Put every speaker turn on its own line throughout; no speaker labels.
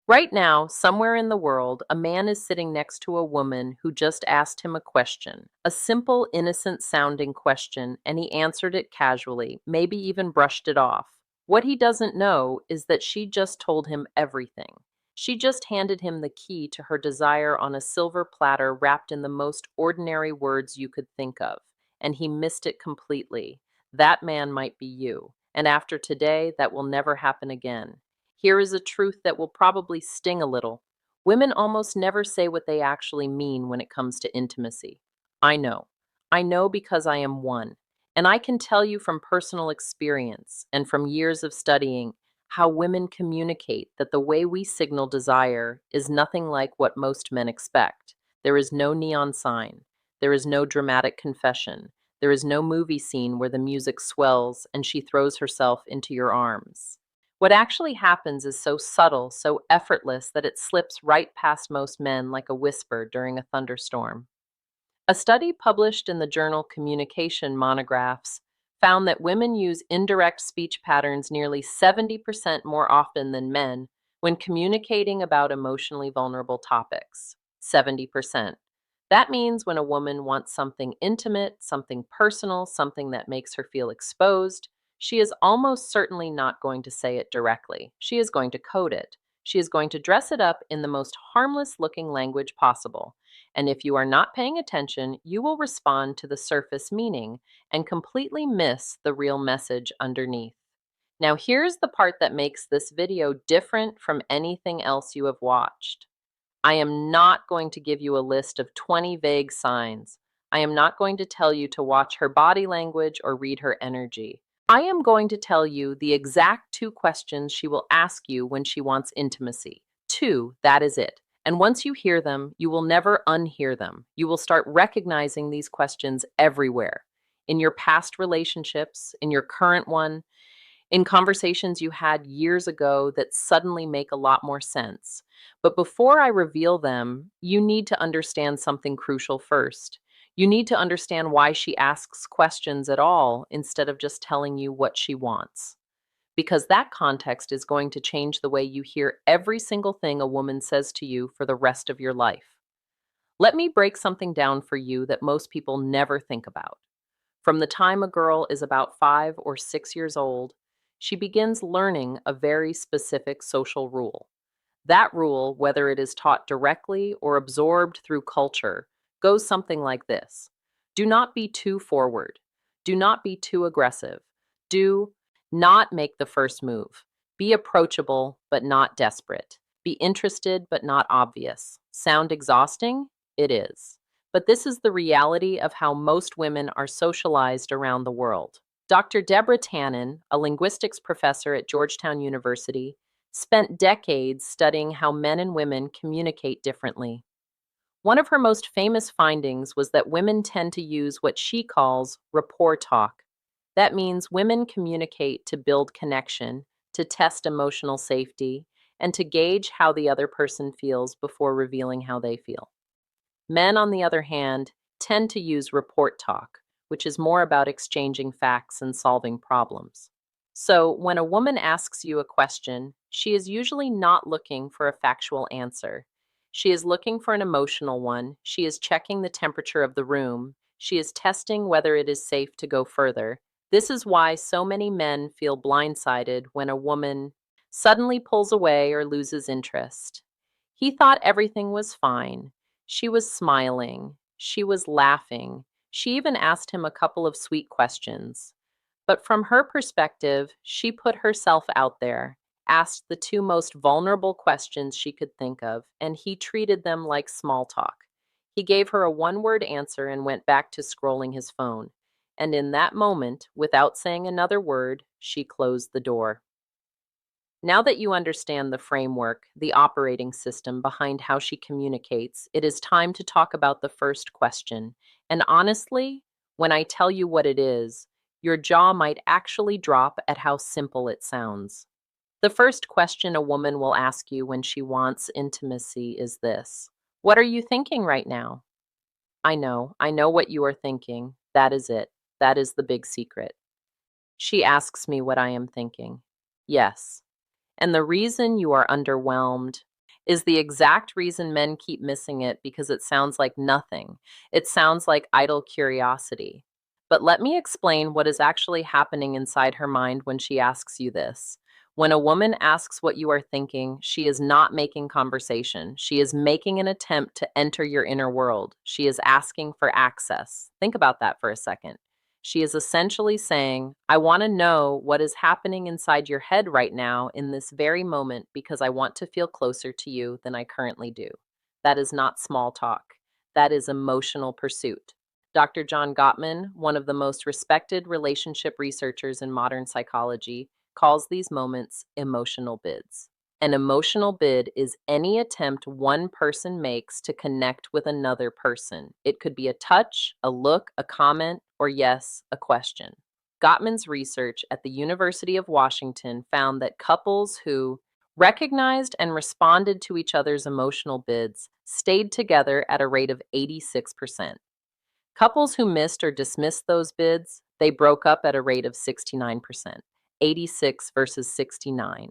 Right now, somewhere in the world, a man is sitting next to a woman who just asked him a question, a simple, innocent sounding question, and he answered it casually, maybe even brushed it off. What he doesn't know is that she just told him everything. She just handed him the key to her desire on a silver platter wrapped in the most ordinary words you could think of, and he missed it completely. That man might be you, and after today, that will never happen again. Here is a truth that will probably sting a little. Women almost never say what they actually mean when it comes to intimacy. I know. I know because I am one. And I can tell you from personal experience and from years of studying how women communicate that the way we signal desire is nothing like what most men expect. There is no neon sign. There is no dramatic confession. There is no movie scene where the music swells and she throws herself into your arms. What actually happens is so subtle, so effortless that it slips right past most men like a whisper during a thunderstorm. A study published in the journal Communication Monographs found that women use indirect speech patterns nearly 70% more often than men when communicating about emotionally vulnerable topics. 70%. That means when a woman wants something intimate, something personal, something that makes her feel exposed, she is almost certainly not going to say it directly. She is going to code it. She is going to dress it up in the most harmless looking language possible. And if you are not paying attention, you will respond to the surface meaning and completely miss the real message underneath. Now, here's the part that makes this video different from anything else you have watched. I am not going to give you a list of 20 vague signs. I am not going to tell you to watch her body language or read her energy. I am going to tell you the exact two questions she will ask you when she wants intimacy. Two, that is it. And once you hear them, you will never unhear them. You will start recognizing these questions everywhere. In your past relationships, in your current one, in conversations you had years ago that suddenly make a lot more sense. But before I reveal them, you need to understand something crucial first. You need to understand why she asks questions at all instead of just telling you what she wants. Because that context is going to change the way you hear every single thing a woman says to you for the rest of your life. Let me break something down for you that most people never think about. From the time a girl is about 5 or 6 years old, she begins learning a very specific social rule. That rule, whether it is taught directly or absorbed through culture, goes something like this. Do not be too forward. Do not be too aggressive. Do not make the first move. Be approachable, but not desperate. Be interested, but not obvious. Sound exhausting? It is. But this is the reality of how most women are socialized around the world. Dr. Deborah Tannen, a linguistics professor at Georgetown University, spent decades studying how men and women communicate differently. One of her most famous findings was that women tend to use what she calls rapport talk. That means women communicate to build connection, to test emotional safety, and to gauge how the other person feels before revealing how they feel. Men, on the other hand, tend to use report talk, which is more about exchanging facts and solving problems. So, when a woman asks you a question, she is usually not looking for a factual answer. She is looking for an emotional one. She is checking the temperature of the room. She is testing whether it is safe to go further. This is why so many men feel blindsided when a woman suddenly pulls away or loses interest. He thought everything was fine. She was smiling. She was laughing. She even asked him a couple of sweet questions. But from her perspective, she put herself out there, asked the two most vulnerable questions she could think of, and he treated them like small talk. He gave her a one-word answer and went back to scrolling his phone. And in that moment, without saying another word, she closed the door. Now that you understand the framework, the operating system behind how she communicates, it is time to talk about the first question. And honestly, when I tell you what it is, your jaw might actually drop at how simple it sounds. The first question a woman will ask you when she wants intimacy is this: what are you thinking right now? I know what you are thinking. That is it. That is the big secret. She asks me what I am thinking. Yes. And the reason you are underwhelmed, is the exact reason men keep missing it because it sounds like nothing. It sounds like idle curiosity. But let me explain what is actually happening inside her mind when she asks you this. When a woman asks what you are thinking, she is not making conversation. She is making an attempt to enter your inner world. She is asking for access. Think about that for a second. She is essentially saying, I want to know what is happening inside your head right now in this very moment because I want to feel closer to you than I currently do. That is not small talk. That is emotional pursuit. Dr. John Gottman, one of the most respected relationship researchers in modern psychology, calls these moments emotional bids. An emotional bid is any attempt one person makes to connect with another person. It could be a touch, a look, a comment, or yes, a question. Gottman's research at the University of Washington found that couples who recognized and responded to each other's emotional bids stayed together at a rate of 86%. Couples who missed or dismissed those bids, they broke up at a rate of 69%, 86 versus 69.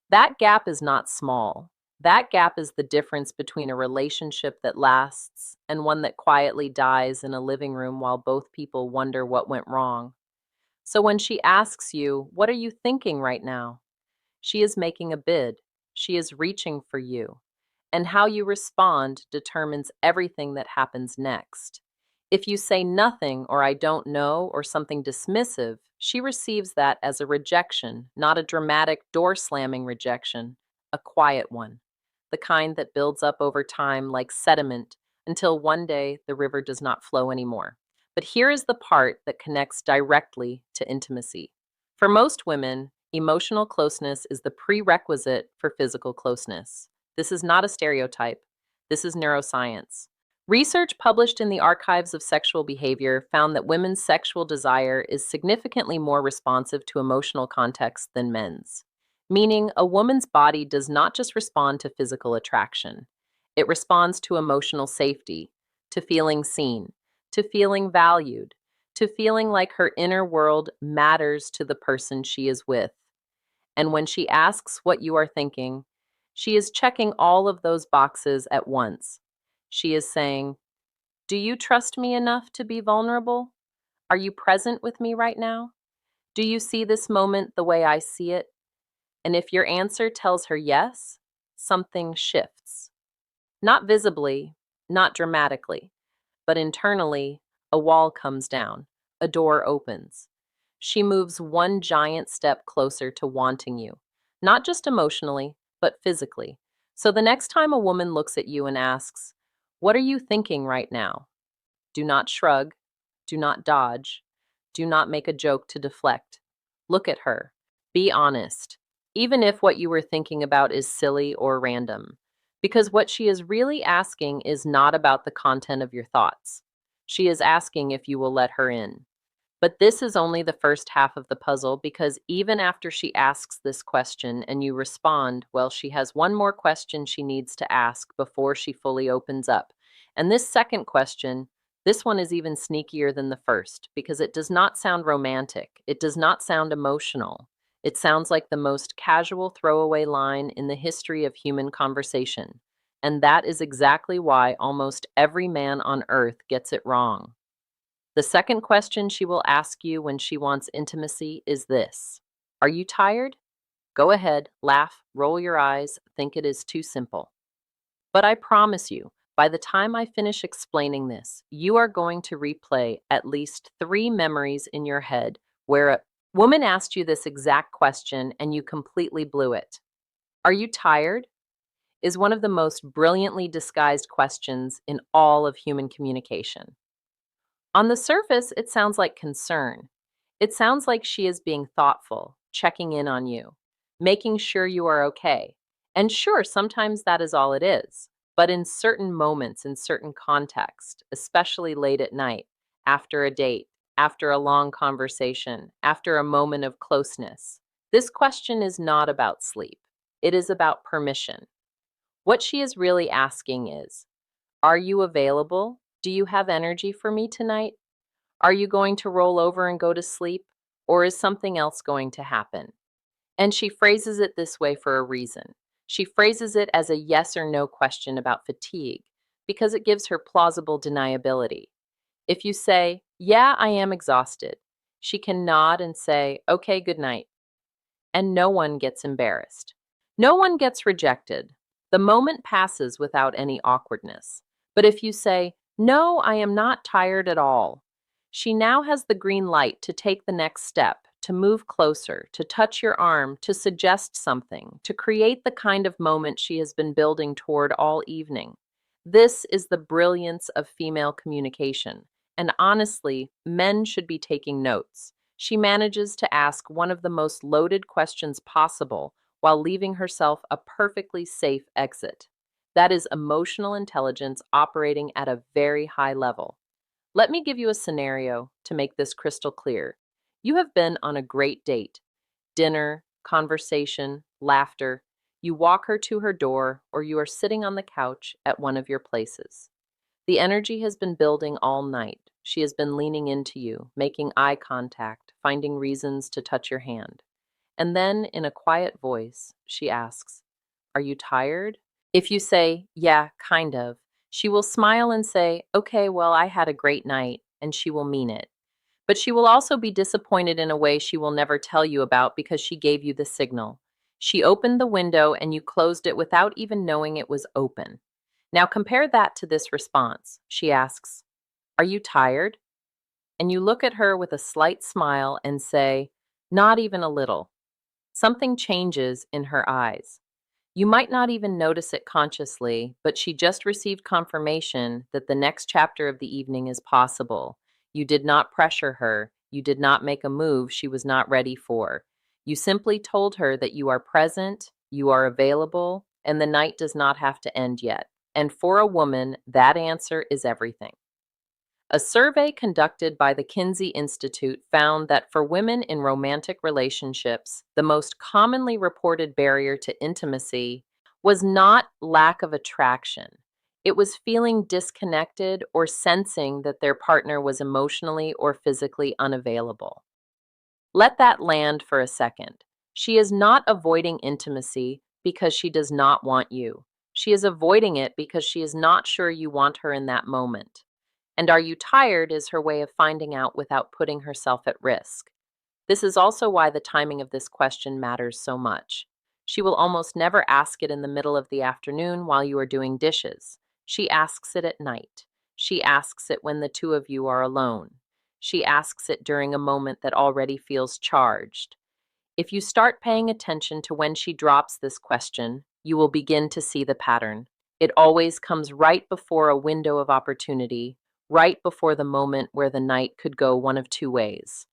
That gap is not small. That gap is the difference between a relationship that lasts and one that quietly dies in a living room while both people wonder what went wrong. So when she asks you, what are you thinking right now? She is making a bid. She is reaching for you. And how you respond determines everything that happens next. If you say nothing or I don't know or something dismissive, she receives that as a rejection, not a dramatic door slamming rejection, a quiet one, the kind that builds up over time like sediment until one day the river does not flow anymore. But here is the part that connects directly to intimacy. For most women, emotional closeness is the prerequisite for physical closeness. This is not a stereotype. This is neuroscience. Research published in the Archives of Sexual Behavior found that women's sexual desire is significantly more responsive to emotional context than men's, meaning a woman's body does not just respond to physical attraction. It responds to emotional safety, to feeling seen, to feeling valued, to feeling like her inner world matters to the person she is with. And when she asks what you are thinking, she is checking all of those boxes at once. She is saying, do you trust me enough to be vulnerable? Are you present with me right now? Do you see this moment the way I see it? And if your answer tells her yes, something shifts. Not visibly, not dramatically, but internally, a wall comes down, a door opens. She moves one giant step closer to wanting you, not just emotionally, but physically. So the next time a woman looks at you and asks, what are you thinking right now? Do not shrug. Do not dodge. Do not make a joke to deflect. Look at her. Be honest, even if what you were thinking about is silly or random. Because what she is really asking is not about the content of your thoughts. She is asking if you will let her in. But this is only the first half of the puzzle because even after she asks this question and you respond, well, she has one more question she needs to ask before she fully opens up. And this second question, this one is even sneakier than the first because it does not sound romantic. It does not sound emotional. It sounds like the most casual throwaway line in the history of human conversation. And that is exactly why almost every man on earth gets it wrong. The second question she will ask you when she wants intimacy is this. Are you tired? Go ahead, laugh, roll your eyes, think it is too simple. But I promise you, by the time I finish explaining this, you are going to replay at least 3 memories in your head where a woman asked you this exact question and you completely blew it. Are you tired? Is one of the most brilliantly disguised questions in all of human communication. On the surface, it sounds like concern. It sounds like she is being thoughtful, checking in on you, making sure you are okay. And sure, sometimes that is all it is. But in certain moments, in certain contexts, especially late at night, after a date, after a long conversation, after a moment of closeness, this question is not about sleep. It is about permission. What she is really asking is, are you available? Do you have energy for me tonight? Are you going to roll over and go to sleep? Or is something else going to happen? And she phrases it this way for a reason. She phrases it as a yes or no question about fatigue because it gives her plausible deniability. If you say, "Yeah, I am exhausted," she can nod and say, "Okay, good night." And no one gets embarrassed. No one gets rejected. The moment passes without any awkwardness. But if you say, "No, I am not tired at all," she now has the green light to take the next step, to move closer, to touch your arm, to suggest something, to create the kind of moment she has been building toward all evening. This is the brilliance of female communication. And honestly, men should be taking notes. She manages to ask one of the most loaded questions possible while leaving herself a perfectly safe exit. That is emotional intelligence operating at a very high level. Let me give you a scenario to make this crystal clear. You have been on a great date: dinner, conversation, laughter. You walk her to her door, or you are sitting on the couch at one of your places. The energy has been building all night. She has been leaning into you, making eye contact, finding reasons to touch your hand. And then, in a quiet voice, she asks, "Are you tired?" If you say, "Yeah, kind of," she will smile and say, "Okay, well, I had a great night," and she will mean it. But she will also be disappointed in a way she will never tell you about because she gave you the signal. She opened the window and you closed it without even knowing it was open. Now compare that to this response. She asks, "Are you tired?" And you look at her with a slight smile and say, "Not even a little." Something changes in her eyes. You might not even notice it consciously, but she just received confirmation that the next chapter of the evening is possible. You did not pressure her. You did not make a move she was not ready for. You simply told her that you are present, you are available, and the night does not have to end yet. And for a woman, that answer is everything. A survey conducted by the Kinsey Institute found that for women in romantic relationships, the most commonly reported barrier to intimacy was not lack of attraction. It was feeling disconnected or sensing that their partner was emotionally or physically unavailable. Let that land for a second. She is not avoiding intimacy because she does not want you. She is avoiding it because she is not sure you want her in that moment. And "are you tired" is her way of finding out without putting herself at risk. This is also why the timing of this question matters so much. She will almost never ask it in the middle of the afternoon while you are doing dishes. She asks it at night. She asks it when the two of you are alone. She asks it during a moment that already feels charged. If you start paying attention to when she drops this question, you will begin to see the pattern. It always comes right before a window of opportunity, right before the moment where the night could go one of two ways.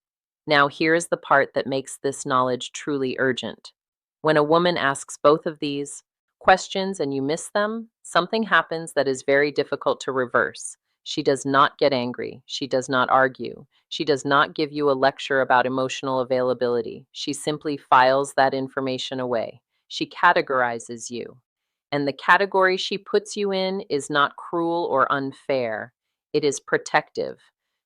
Now, here is the part that makes this knowledge truly urgent. When a woman asks both of these questions and you miss them, something happens that is very difficult to reverse. She does not get angry. She does not argue. She does not give you a lecture about emotional availability. She simply files that information away. She categorizes you. And the category she puts you in is not cruel or unfair, it is protective.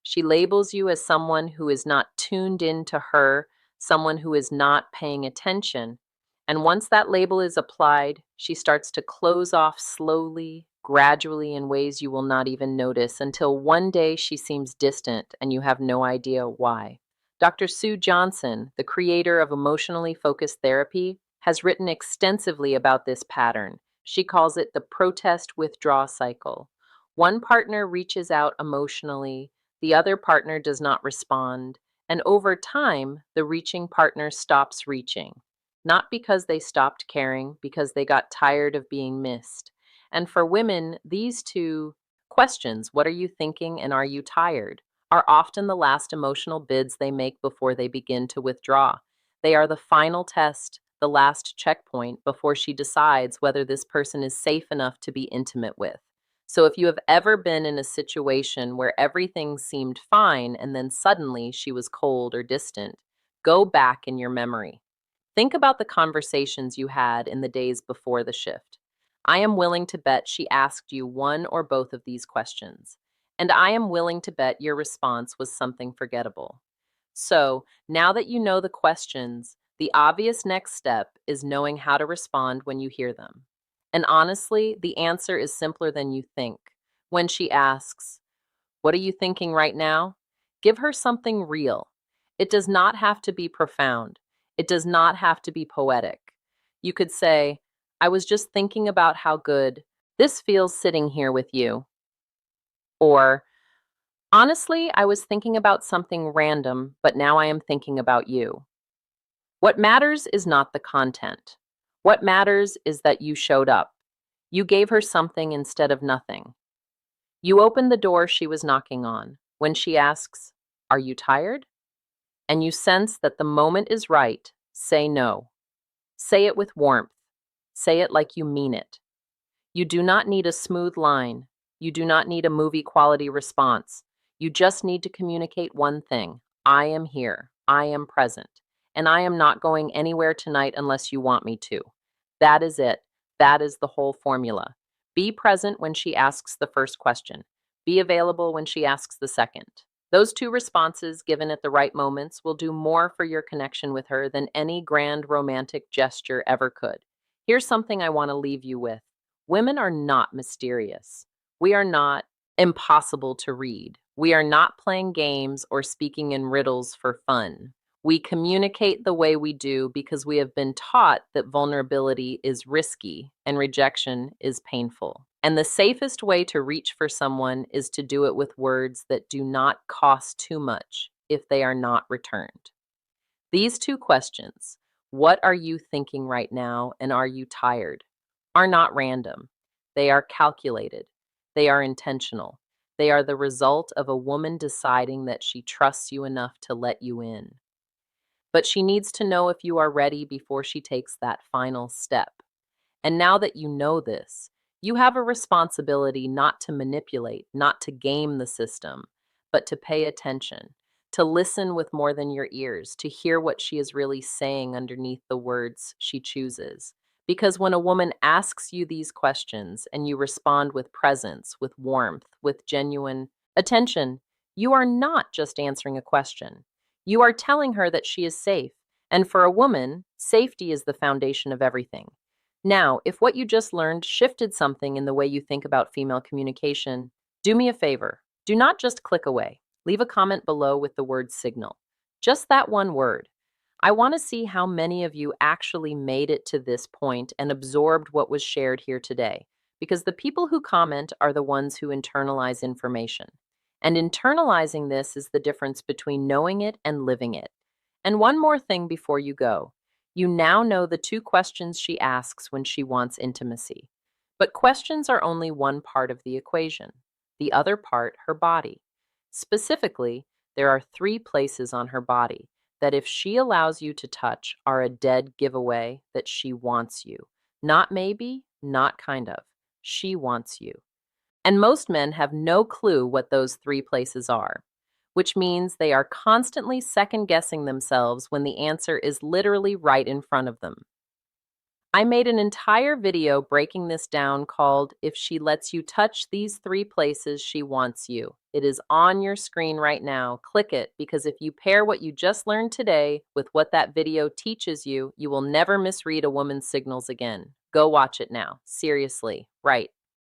She labels you as someone who is not tuned in to her, someone who is not paying attention. And once that label is applied, she starts to close off slowly, gradually, in ways you will not even notice until one day she seems distant and you have no idea why. Dr. Sue Johnson, the creator of emotionally focused therapy, has written extensively about this pattern. She calls it the protest withdraw cycle. One partner reaches out emotionally, the other partner does not respond, and over time, the reaching partner stops reaching. Not because they stopped caring, because they got tired of being missed. And for women, these two questions, "what are you thinking" and "are you tired?" are often the last emotional bids they make before they begin to withdraw. They are the final test, the last checkpoint before she decides whether this person is safe enough to be intimate with. So if you have ever been in a situation where everything seemed fine and then suddenly she was cold or distant, go back in your memory. Think about the conversations you had in the days before the shift. I am willing to bet she asked you one or both of these questions. And I am willing to bet your response was something forgettable. So, now that you know the questions, The obvious next step is knowing how to respond when you hear them. And honestly, the answer is simpler than you think. When she asks, "What are you thinking right now?" Give her something real. It does not have to be profound. It does not have to be poetic. You could say, "I was just thinking about how good this feels sitting here with you." Or, "Honestly, I was thinking about something random, but now I am thinking about you." What matters is not the content. What matters is that you showed up. You gave her something instead of nothing. You opened the door she was knocking on. When she asks, "Are you tired?" and you sense that the moment is right, say no. Say it with warmth. Say it like you mean it. You do not need a smooth line. You do not need a movie quality response. You just need to communicate one thing: I am here. I am present. And I am not going anywhere tonight unless you want me to. That is it. That is the whole formula. Be present when she asks the first question. Be available when she asks the second. Those two responses, given at the right moments, will do more for your connection with her than any grand romantic gesture ever could. Here's something I want to leave you with. Women are not mysterious. We are not impossible to read. We are not playing games or speaking in riddles for fun. We communicate the way we do because we have been taught that vulnerability is risky and rejection is painful. And the safest way to reach for someone is to do it with words that do not cost too much if they are not returned. These two questions, "What are you thinking right now?" and "Are you tired?" are not random. They are calculated. They are intentional. They are the result of a woman deciding that she trusts you enough to let you in. But she needs to know if you are ready before she takes that final step. And now that you know this, you have a responsibility not to manipulate, not to game the system, but to pay attention, to listen with more than your ears, to hear what she is really saying underneath the words she chooses. Because when a woman asks you these questions and you respond with presence, with warmth, with genuine attention, you are not just answering a question. You are telling her that she is safe. And for a woman, safety is the foundation of everything. Now, if what you just learned shifted something in the way you think about female communication, do me a favor. Do not just click away. Leave a comment below with the word signal. Just that one word. I want to see how many of you actually made it to this point and absorbed what was shared here today, because the people who comment are the ones who internalize information. And internalizing this is the difference between knowing it and living it. And one more thing before you go. You now know the two questions she asks when she wants intimacy. But questions are only one part of the equation. The other part, her body. Specifically, there are 3 places on her body that, if she allows you to touch, are a dead giveaway that she wants you. Not maybe, not kind of. She wants you. And most men have no clue what those 3 places are, which means they are constantly second-guessing themselves when the answer is literally right in front of them. I made an entire video breaking this down called "If She Lets You Touch These 3 Places, She Wants You." It is on your screen right now. Click it, because if you pair what you just learned today with what that video teaches you, you will never misread a woman's signals again. Go watch it now. Seriously, right.